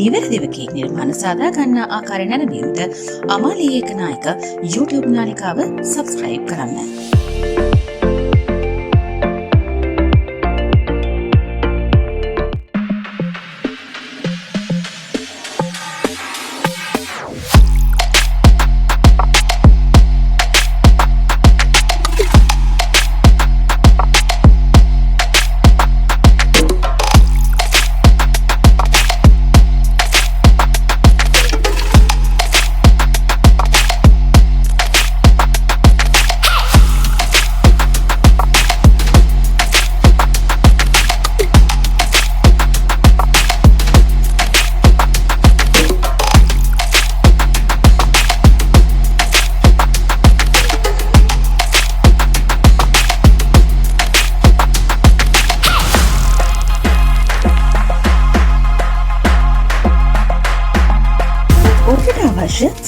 නිවැරදිව කේක් නිර්මාණ සාදා ගන්නා ආකාරය නැරඹීමට අමාලි ඒකනායක YouTube නාලිකාව සබ්ස්ක්‍රයිබ් කරන්න.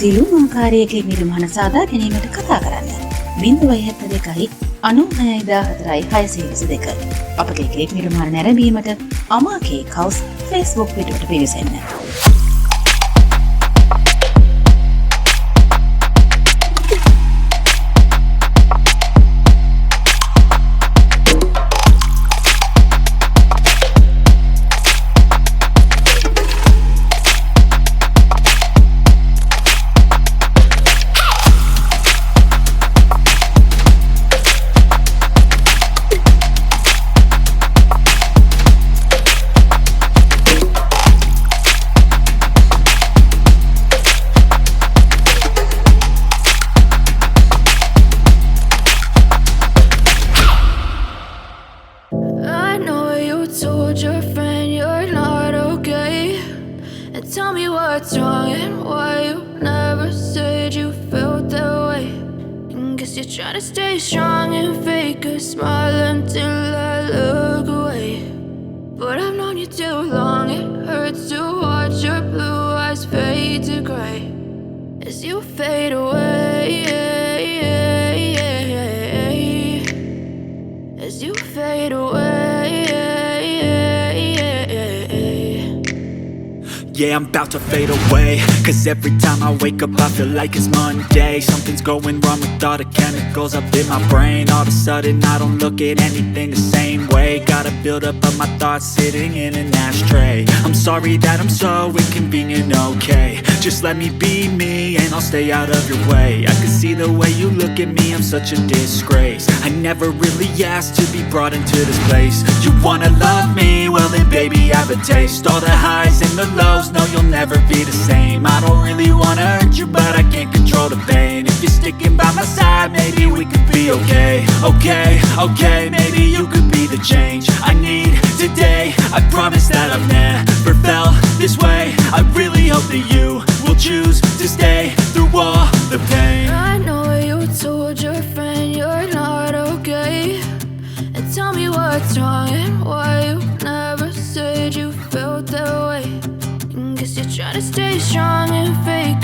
සියලුම ආකාරයේ කේක් නිර්මාණ සාදා ගැනීමට කතා කරන්න 072 96 622 අපගේ කේක් නිර්මාණ නැරඹීමට අමා cake house Facebook පිටුවට පිවිසෙන්න. Told your friend you're not okay, and tell me what's wrong and why you never said you felt that way. And guess you're trying to stay strong and fake a smile until I look away. But I've known you too long, it hurts to watch your blue eyes fade to grey as you fade away, as you fade away. Yeah, I'm about to fade away, cause every time I wake up I feel like it's Monday. Something's going wrong with all the chemicals up in my brain. All of a sudden I don't look at anything the same way. Gotta build up of my thoughts sitting in an ashtray. I'm sorry that I'm so inconvenient, okay. Just let me be me and I'll stay out of your way. I can see the way you look at me, I'm such a disgrace. I never really asked to be brought into this place. You wanna love me? Well then baby have a taste. All the highs and the lows, no you'll never be the same. I don't really wanna hurt you but I can't control the pain. If you're sticking by my side maybe we could be okay. Okay, maybe you could be the change I need today. I promise that I've never felt this way. I really hope that you will choose to stay through all the pain. I know you told your friend you're not okay, and tell me what's wrong and why you never said you felt that way. And guess you're trying to stay strong and fake